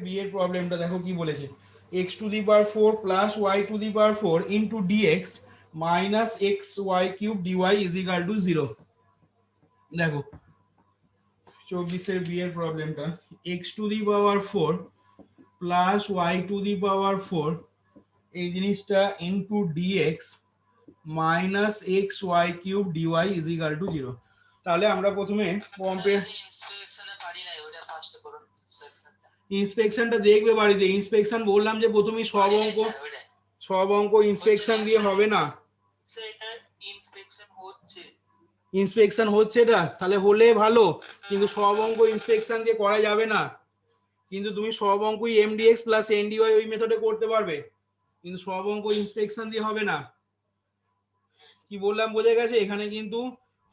B এর প্রবলেমটা দেখো কি বলেছে, x to the power 4 plus y to the power 4 into dx minus X Y cube D Y is equal to 0। দেখো 24 B এর প্রবলেমটা, x to the power 4 plus y to the power 4 এই জিনিসটা into dx minus X Y cube D Y is equal to 0। তাহলে আমরা প্রথমে compare ইন্সপেকশনটা দেখবে বাড়িতে। ইন্সপেকশন বললাম যে প্রথমেই সব অঙ্ক ইন্সপেকশন দিয়ে হবে না। ইন্সপেকশন হচ্ছে এটা, তাহলে হলে ভালো, কিন্তু সব অঙ্ক ইন্সপেকশন দিয়ে করা যাবে না। কিন্তু তুমি সব অঙ্কই এমডিএক্স প্লাস এনডিওয়াই ওই মেথডে করতে পারবে, কিন্তু সব অঙ্ক ইন্সপেকশন দিয়ে হবে না। কি বললাম বোঝা গেছে? এখানে কিন্তু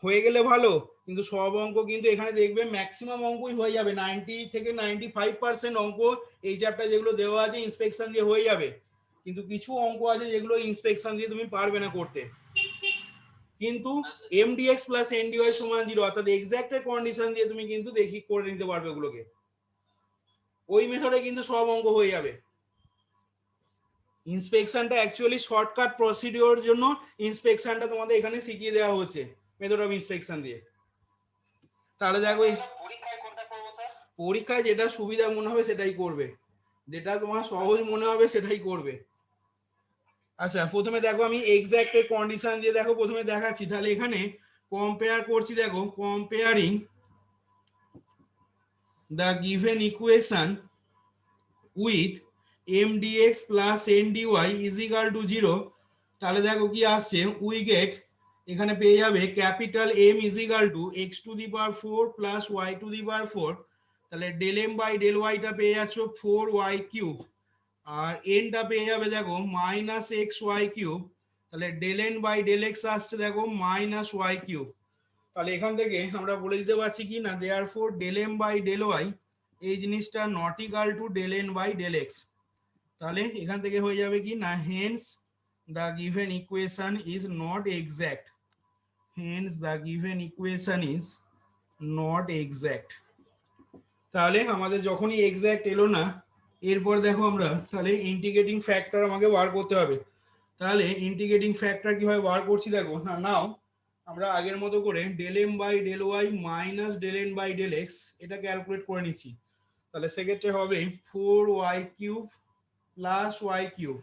হয়ে গেলে ভালো, কিন্তু সব অঙ্ক কিন্তু এখানে দেখবে ম্যাক্সিমাম অঙ্কই হয়ে যাবে, 90 থেকে 95% অঙ্ক এই চ্যাপ্টার যেগুলো দেওয়া আছে ইন্সপেকশন দিয়ে হয়ে যাবে। কিন্তু কিছু অঙ্ক আছে যেগুলো ইন্সপেকশন দিয়ে তুমি পারবে না করতে। কিন্তু এমডিএক্স প্লাস এনডিওয়াই সমান 0 অর্থাৎ এক্সাক্টের কন্ডিশন দিয়ে তুমি কিন্তু দেখি করে নিতে পারবে ওগুলোকে। ওই মেথডে কিন্তু সব অঙ্ক হয়ে যাবে। ইন্সপেকশনটা অ্যাকচুয়ালি শর্টকাট প্রসিডিওর জন্য ইন্সপেকশনটা তোমাদের এখানে শিখিয়ে দেওয়া হচ্ছে মেথড অফ ইন্সপেকশন দিয়ে। তাহলে দেখো পরীক্ষায় যেটা সুবিধা মনে হবে সেটাই করবে, যেটা তোমার সহজ মনে হবে সেটাই করবে। আচ্ছা প্রথমে দেখো আমি এক্সাক্টের কন্ডিশন দিয়ে দেখো প্রথমে দেখাচ্ছি। তাহলে এখানে কম্পেয়ার করছি, দেখো comparing the given equation with mdx plus ndy is equal to 0। তাহলে দেখো কি আসছে, উই গেট এখানে পেয়ে যাবে capital M is equal to x to the power 4 plus y to the power 4। তাহলে del m by del y টা পেয়ে যাচ্ছ 4y কিউব, আর n টা পেয়ে যাবে দেখো মাইনাস এক্স ওয়াই কিউব। তাহলে del n by del x আসছে দেখো মাইনাস ওয়াই কিউব। তাহলে এখান থেকে আমরা বলে দিতে পারছি কি না, therefore del m by del y এই জিনিসটা not equal to del n by del x। তাহলে এখান থেকে হয়ে যাবে কি না, hence the given equation is not exact, hence the given equation is not exact. তাহলে আমাদের যখনই এক্সাক্ট এলো না, এরপর দেখো আমরা তাহলে ইন্টিগ্রেটিং ফ্যাক্টর আমাকে বার করতে হবে। তাহলে ইন্টিগ্রেটিং ফ্যাক্টর কিভাবে বার করছি দেখো না, নাও আমরা আগের মতো করে del M by del Y minus del N by del X এটা ক্যালকুলেট করে নিচ্ছি। তাহলে সেক্ষেত্রে হবে 4y cube plus Y cube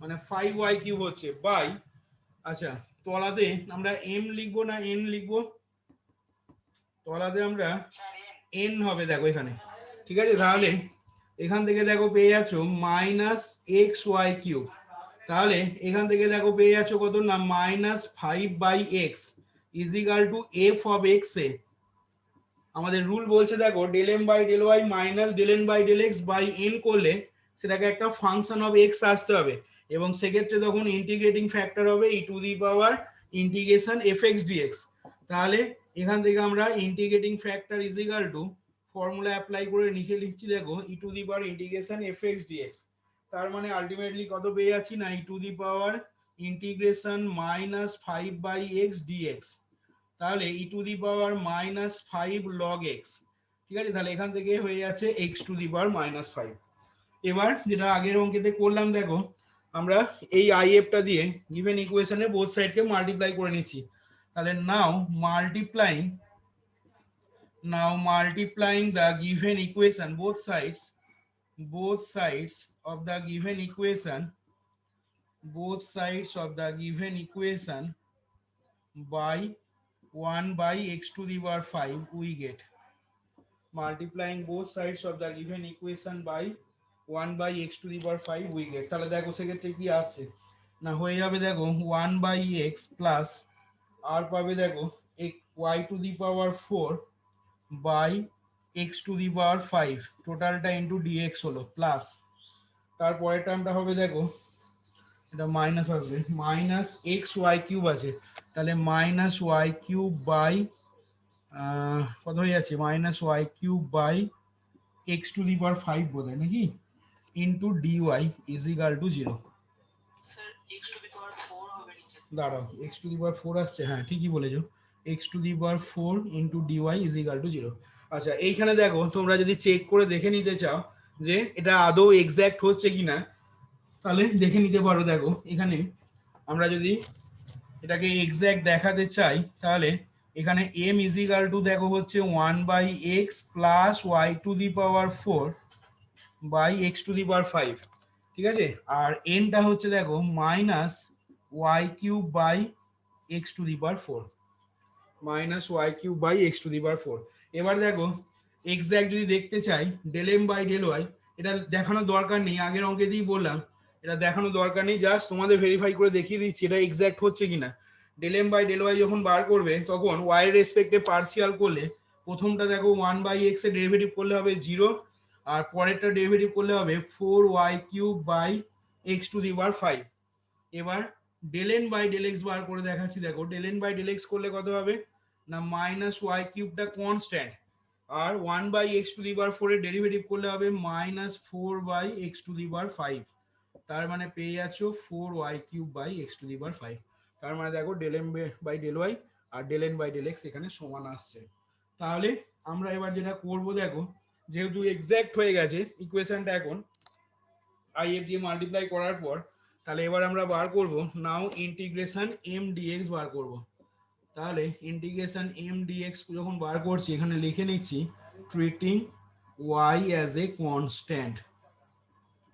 মানে 5y কিউব হচ্ছে বাই, আচ্ছা তলাতে আমরা m লিখবো না n লিখবো? তলাতে আমরা n হবে দেখো এখানে, ঠিক আছে। তাহলে এখান থেকে দেখো পেয়ে যাচ্ছ মাইনাস এক্স ওয়াই কিউব। তাহলে এখান থেকে দেখো পেয়ে যাচ্ছ কত না, minus 5/x is equal to F of X এ। আমাদের রুল বলছে দেখো del M by del Y minus del N by del X by N করলে সেটাকে একটা ফাংশন অফ এক্স আসতে হবে, এবং সেক্ষেত্রে তখন ইন্টিগ্রেটিং ফ্যাক্টর হবে E to the power integration F X D X. তাহলে এখান থেকে আমরা integrating factor is equal to formula apply করে লিখে লিখছি দেখো E to the power integration F X D X. তার মানে আলটিমেটলি কত পেয়ে যাচ্ছি না, E to the power integration minus 5/x D X. তাহলে E to the power minus 5 log X, ঠিক আছে। তাহলে এখান থেকে হয়ে যাচ্ছে X to the power minus 5। এবার যেটা আগের অঙ্কেতে করলাম দেখো, আমরা এই আইএফটা দিয়ে গিভেন ইকুয়েশনে বোথ সাইডকে মাল্টিপ্লাই করে নিচ্ছি। তাহলে now multiplying the given equation both sides of the given equation by 1/x to the power 5 we get, multiplying both sides of the given equation by 1/x to the power 5 we get। তাহলে দেখো সেক্ষেত্রে কি আসছে না, হয়ে যাবে দেখো 1/x plus আর পাবে দেখো y to the power 4 by x to the power 5 টোটালটা ইনটু dx হলো প্লাস, তারপরের টার্মটা হবে দেখো এটা মাইনাস আসবে, মাইনাস এক্স ওয়াই কিউব আছে। তাহলে মাইনাস ওয়াই কিউব বাই কত হয়ে যাচ্ছে, minus Y cube by X to the power 5 বোধ হয় নাকি, into D Y is equal to 0। দাঁড়াও এক্স টু দি পাওয়ার 4 আসছে, হ্যাঁ ঠিকই বলেছো, X to the power 4 into D Y is equal to 0। আচ্ছা এইখানে দেখো তোমরা যদি চেক করে দেখে নিতে চাও, যে এটা আদৌ এক্স্যাক্ট হচ্ছে কিনা, তাহলে দেখে নিতে পারো। দেখো এখানে আমরা যদি এটাকে এক্স্যাক্ট দেখাতে চাই, তাহলে এখানে m ইজিক্যাল টু দেখো হচ্ছে 1/x plus Y to the power 4 by X to the power 5, ঠিক আছে। আর এনটা হচ্ছে দেখো minus Y cube by X to the power 4, minus Y cube by X to the power 4। এবার দেখো এক্স্যাক্ট যদি দেখতে চাই del M by del Y, এটা দেখানোর দরকার নেই, আগের অঙ্কেতেই বললাম এটা দেখানোর দরকার নেই, জাস্ট তোমাদের ভেরিফাই করে দেখিয়ে দিচ্ছি এটা এক্স্যাক্ট হচ্ছে কিনা। Del M by del Y যখন বার করবে তখন ওয়াই রেসপেক্টে পার্সিয়াল করলে প্রথমটা দেখো 1/x এর ডেরিভেটিভ করলে হবে 0, আর পরেরটা ডেরিভেটিভ করলে হবে 4y cube by X to the power 5। এবার del N by del X বার করে দেখাচ্ছি। দেখো del N by del X করলে কত হবে না মাইনাস ওয়াই কিউবটা কনস্ট্যান্ট, আর 1/x টু দি পাওয়ার 4 এর ডেরিভেটিভ করলে হবে minus 4/x two the power 5। তার মানে পেয়ে যাচ্ছ 4y cube by X to the power 5। তার মানে দেখো del M by del Y আর del N by del X এখানে সমান আসছে। তাহলে আমরা এবার যেটা করব, দেখো যেহেতু এক্স্যাক্ট হয়ে গেছে ইকুয়েশনটা, এখন আইএফ দিয়ে মাল্টিপ্লাই করার পর, তাহলে এবার আমরা বার করব নাও ইন্টিগ্রেশন এম ডিএক্স বার করব। তাহলে ইন্টিগ্রেশন এম ডিএক্স যখন বার করছি এখানে লিখে নিচ্ছি treating Y as a constant,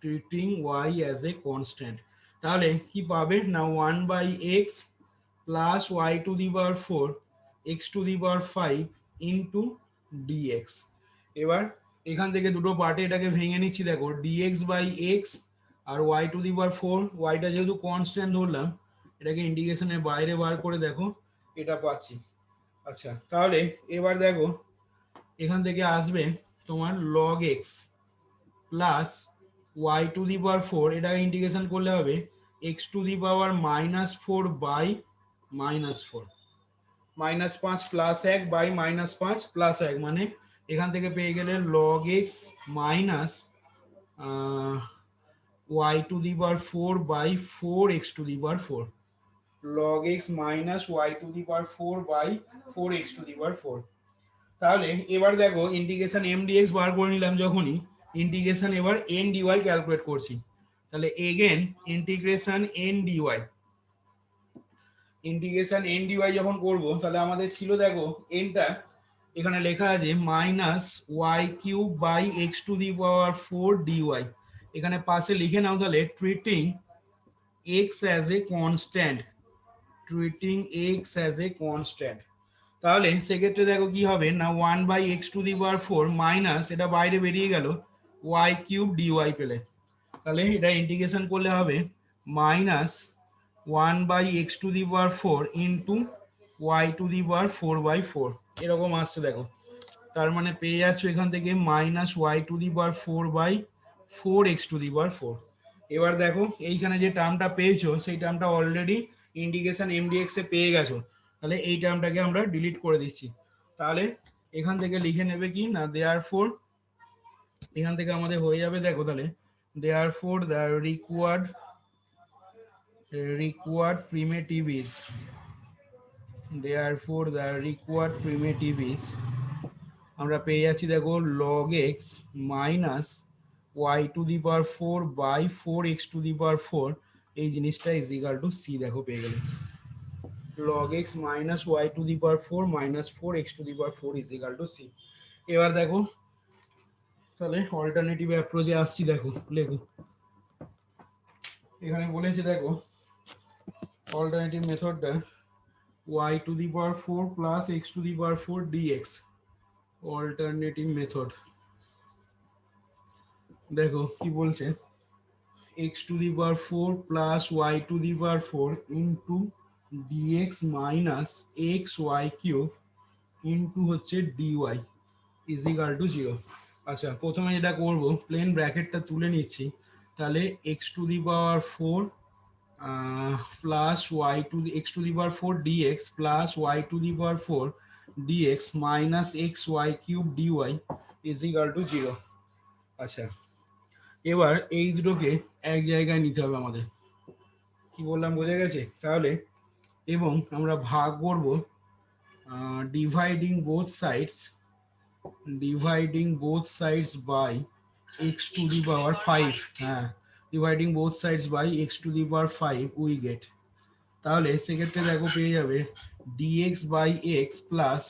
treating Y as a constant. তাহলে কি পাবে না 1/x plus Y to the power 4 X to the power 5 into D X. এবার এখান থেকে দুটো পার্টে এটাকে ভেঙে নিচ্ছি। দেখো ডিএক্স বাই এক্স আর ওয়াই টু দি পাওয়ার 4, ওয়াইটা যেহেতু কনস্ট্যান্ট ধরলাম এটাকে ইন্টিগ্রেশনের বাইরে বার করে দেখো এটা পাচ্ছি। আচ্ছা তাহলে এবার দেখো এখান থেকে আসবে তোমার log X plus Y to the power 4, এটাকে ইন্টিগ্রেশন করলে হবে X to the power -4 by -4, -5 plus 1 by -5 plus 1, মানে এখান থেকে পেয়ে গেলে log X minus Y to the power 4 by 4x to the power 4, log x minus Y to the power 4 by 4x to the power 4। তাহলে এবার দেখো integration M dx বার করে নিলাম, যখনই ইন্টিগ্রেশন এবার এন ডিওয়াই ক্যালকুলেট করছি। তাহলে again integration N D Y, integration N D Y যখন করব তাহলে আমাদের ছিল দেখো এনটা এখানে লেখা আছে minus Y cube by X to the power 4 D Y, এখানে পাশে লিখে নাও তাহলে treating X as a constant, treating X as a constant. তাহলে সেক্ষেত্রে দেখো কি হবে না 1/x to the power 4 minus এটা বাইরে বেরিয়ে গেল ওয়াই কিউব ডিওয়াই পেলে। তাহলে এটা ইন্টিগ্রেশন করলে হবে minus 1/x to the power 4 into Y to the power 4/4, এরকম আসছে দেখো। তার মানে পেয়ে যাচ্ছ এখান থেকে minus Y to the power 4/4x to the power 4। এবার দেখো এইখানে যে টার্মটা পেয়েছো সেই টার্মটা অলরেডি ইন্টিগ্রেশন এমডিএক্স এ পেয়ে গেছো, তাহলে এই টার্মটাকে আমরা ডিলিট করে দিচ্ছি। তাহলে এখান থেকে লিখে নেবে কি না দেয়ারফর, এখান থেকে আমাদের হয়ে যাবে দেখো তাহলে therefore the required primitive is, therefore the required primitive is আমরা পেয়ে যাচ্ছি দেখো log x minus Y to the power 4 by 4x to the power 4, এই জিনিসটা ইজ ইকাল টু সি। দেখো পেয়ে গেলে log x minus Y to the power 4 minus 4x to the power 4 is equal to C. এবার দেখো তাহলে alternative অ্যাপ্রোচে আসছি। দেখো লেখো এখানে বলেছে দেখো অল্টারনেটিভ মেথডটা y to the power 4 plus x to the power 4 dx, alternative method. দেখো কি বলছে x to the power 4 plus y to the power 4 into dx minus x y cube into হচ্ছে dy ইজ ইকাল টু 0। আচ্ছা প্রথমে যেটা করব plane ব্র্যাকেটটা তুলে নিচ্ছি, তাহলে x to the power 4 plus Y to the X to the power 4 dx plus Y to the power 4 dx minus X Y cube dy is equal to 0। আচ্ছা এবার এই দুটোকে এক জায়গায় নিতে হবে আমাদের, কি বললাম বোঝা গেছে। তাহলে এবং আমরা ভাগ করব dividing both sides, dividing both sides by x to the power 5, হ্যাঁ, dividing both sides by x to the power 5 we get, তাহলে সেক্ষেত্রে দেখো পেয়ে যাবে dx by X plus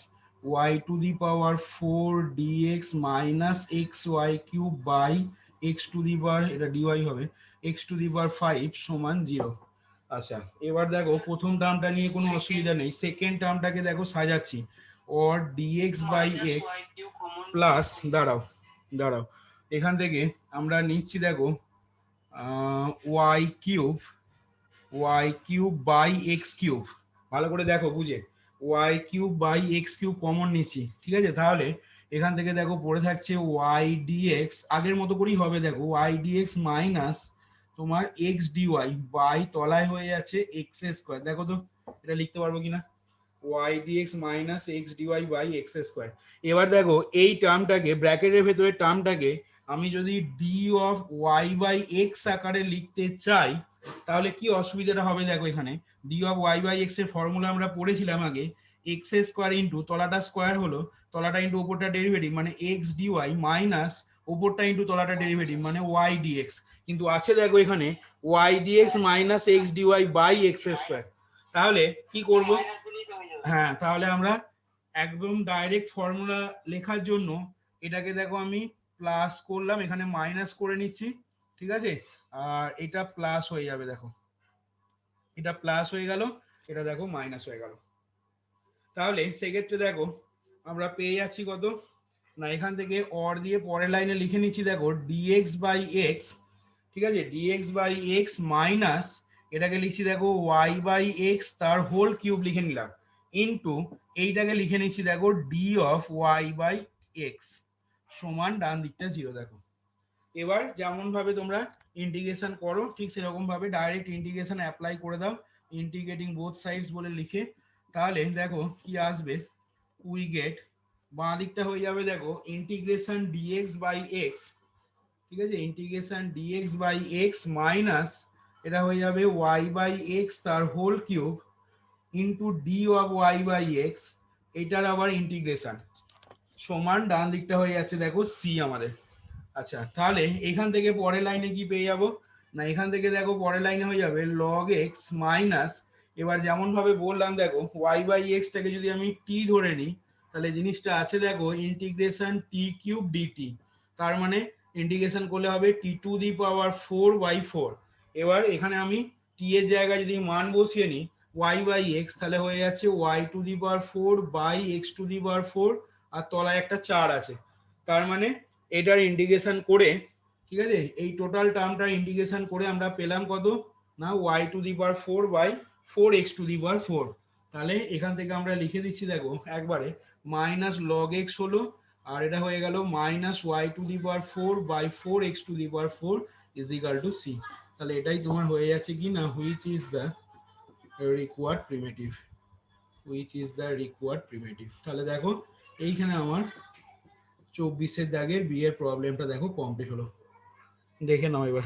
Y to the power 4 dx minus X Y cube by X to the power, এটা D Y হবে, X to the power 5 সমান 0। আচ্ছা, এবার দেখো প্রথম টার্মটা নিয়ে কোনো অসুবিধা নেই, সেকেন্ড টার্মটাকে দেখো সাজাচ্ছি, or dx by X plus, দাঁড়াও দাঁড়াও, এখান থেকে আমরা নিচ্ছি দেখো Y cube, Y cube by X cube, ভালো করে দেখো বুঝে, Y cube by X cube common নিচ্ছি, ঠিক আছে? তাহলে এখান থেকে দেখো পড়ে থাকছে ওয়াই ডিএক্স, আগের মতো করেই হবে, দেখো ওয়াই ডিএক্স মাইনাস তোমার এক্স ডিওয়াই বাই তলায় হয়ে যাচ্ছে এক্স স্কোয়ার, দেখো তো এটা লিখতে পারবো কিনা, Y D X minus X D Y by X square. এবার দেখো এই টার্মটাকে, ব্র্যাকেটের ভেতরে টার্মটাকে আমি যদি D of Y by X আকারে লিখতে চাই, তাহলে কি অসুবিধাটা হবে দেখো, এখানে D of Y by X এর ফর্মুলা আমরা পড়েছিলাম আগে, এক্স স্কোয়ার ইন্টু তলাটা স্কোয়ার হলো, তলাটা ইন্টু ওপরটা ডেরিভেটিভ মানে এক্স ডিওয়াই মাইনাস ওপরটা ইন্টু তলাটা ডেরিভেটিভ মানে ওয়াই ডিএক্স, কিন্তু আছে দেখো এখানে Y D X minus X D Y by X square, তাহলে কি করব, হ্যাঁ তাহলে আমরা একদম ডাইরেক্ট ফর্মুলা লেখার জন্য এটাকে দেখো আমি প্লাস করলাম, এখানে মাইনাস করে নিচ্ছি, ঠিক আছে? আর এটা প্লাস হয়ে যাবে, দেখো এটা প্লাস হয়ে গেল, এটা দেখো মাইনাস হয়ে গেল, তাহলে সেক্ষেত্রে দেখো আমরা পেয়ে যাচ্ছি কত না, এখান থেকে অর দিয়ে পরের লাইনে লিখে নিচ্ছি দেখো dx বাই এক্স, ঠিক আছে, dx বাই এক্স মাইনাস এটাকে লিখছি দেখো y বাই এক্স তার হোল কিউব লিখে নিলাম ইনটু এইটাকে লিখে নিচ্ছি দেখো D of Y by X সমান ডান দিকটা 0। দেখো এবার যেমন ভাবে তোমরা ইন্টিগ্রেশন করো ঠিক সেরকম ভাবে ডাইরেক্ট ইন্টিগ্রেশন অ্যাপ্লাই করে দাও, ইন্টিগ্রেটিং বোথ সাইডস বলে লিখে, তাহলে দেখো কি আসবে, উই গেট, বাঁ দিকটা হয়ে যাবে দেখো ইন্টিগ্রেশন ডিএক্স বাই এক্স, ঠিক আছে, integration D X by X minus এটা হয়ে যাবে ওয়াই বাই এক্স তার whole cube into D of Y by X, এটার আবার ইন্টিগ্রেশন সমান ডান দিকটা হয়ে যাচ্ছে দেখো সি আমাদের। আচ্ছা, তাহলে এখান থেকে পরের লাইনে কি পেয়ে যাবো না, এখান থেকে দেখো পরের লাইনে হয়ে যাবে লগ এক্স মাইনাস, এবার যেমন ভাবে বললাম দেখো ওয়াই বাই এক্সটাকে যদি আমি টি ধরে নিই, তাহলে জিনিসটা আছে দেখো ইন্টিগ্রেশন টি কিউব ডিটি, তার মানে ইন্টিগ্রেশন করলে হবে টি টু দি পাওয়ার 4/4, এবার এখানে আমি টি এর জায়গায় যদি মান বসিয়ে নিই ওয়াই বাই এক্স, তাহলে হয়ে যাচ্ছে Y to the power 4 by X to the power 4, আর তলায় একটা 4 আছে, তার মানে এটার ইন্টিগ্রেশন করে, ঠিক আছে, এই টোটাল টার্মটার ইন্টিগ্রেশন করে আমরা পেলাম কত না Y to the power 4 by 4 X to the power 4, তাহলে এখান থেকে আমরা লিখে দিচ্ছি দেখো একবারে মাইনাস লগ এক্স হলো, আর এটা হয়ে গেল minus Y to the power 4 by 4 X to the power 4 is equal to C, তাহলে এটাই তোমার হয়ে যাচ্ছে কি না which is the required primitive, which is the required primitive. তাহলে দেখো এইখানে আমার 24 দাগের বি এর প্রবলেমটা দেখো কমপ্লিট হলো, দেখে নাও এবার।